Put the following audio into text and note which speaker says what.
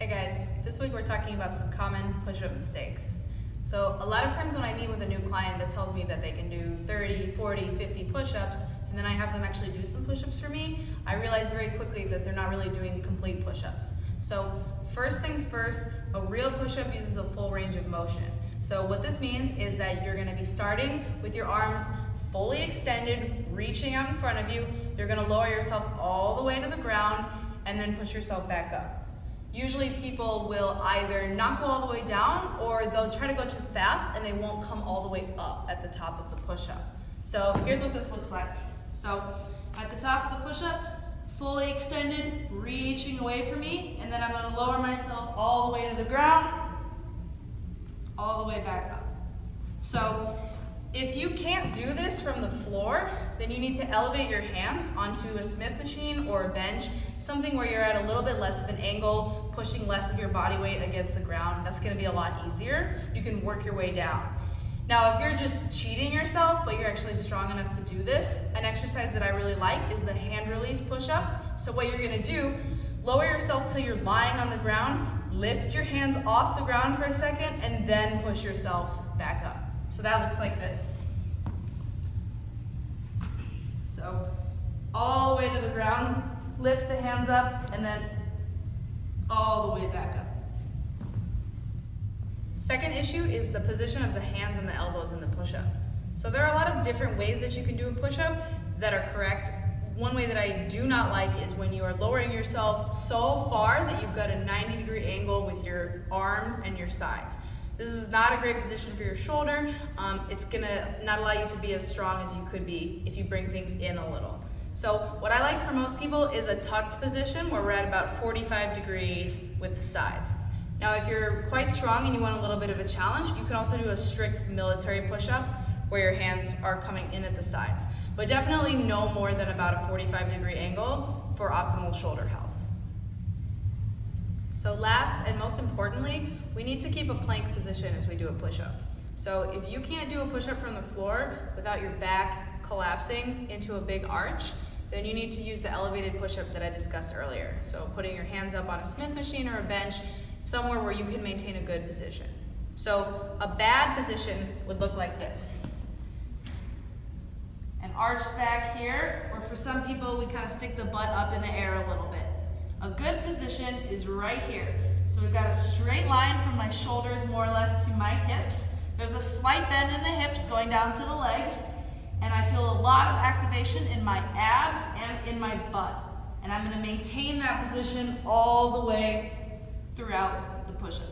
Speaker 1: Hey guys, this week we're talking about some common push-up mistakes. So a lot of times when I meet with a new client that tells me that they can do 30, 40, 50 push-ups, and then I have them actually do some push-ups for me, I realize very quickly that they're not really doing complete push-ups. So first things first, a real push-up uses a full range of motion. So what this means is that you're going to be starting with your arms fully extended, reaching out in front of you. You're going to lower yourself all the way to the ground and then push yourself back up. Usually people will either not go all the way down or they'll try to go too fast and they won't come all the way up at the top of the push-up. So here's what this looks like. So at the top of the push-up, fully extended, reaching away from me, and then I'm going to lower myself all the way to the ground, all the way back up. So if you can't do this from the floor, then you need to elevate your hands onto a Smith machine or a bench, something where you're at a little bit less of an angle, pushing less of your body weight against the ground. That's going to be a lot easier. You can work your way down. Now, if you're just cheating yourself, but you're actually strong enough to do this, an exercise that I really like is the hand release push-up. So what you're going to do, lower yourself till you're lying on the ground, lift your hands off the ground for a second, and then push yourself back up. So that looks like this. So all the way to the ground, lift the hands up, and then all the way back up. Second issue is the position of the hands and the elbows in the push-up. So there are a lot of different ways that you can do a push-up that are correct. One way that I do not like is when you are lowering yourself so far that you've got a 90-degree angle with your arms and your sides. This is not a great position for your shoulder. It's gonna not allow you to be as strong as you could be if you bring things in a little. So what I like for most people is a tucked position where we're at about 45 degrees with the sides. Now if you're quite strong and you want a little bit of a challenge, you can also do a strict military push-up where your hands are coming in at the sides. But definitely no more than about a 45-degree angle for optimal shoulder health. So last and most importantly, we need to keep a plank position as we do a push-up. So if you can't do a push-up from the floor without your back collapsing into a big arch, then you need to use the elevated push-up that I discussed earlier. So putting your hands up on a Smith machine or a bench, somewhere where you can maintain a good position. So a bad position would look like this. An arched back here, or for some people, we kind of stick the butt up in the air a little bit. A good position is right here. So we've got a straight line from my shoulders more or less to my hips. There's a slight bend in the hips going down to the legs, and I feel a lot of activation in my abs and in my butt. And I'm going to maintain that position all the way throughout the push-up.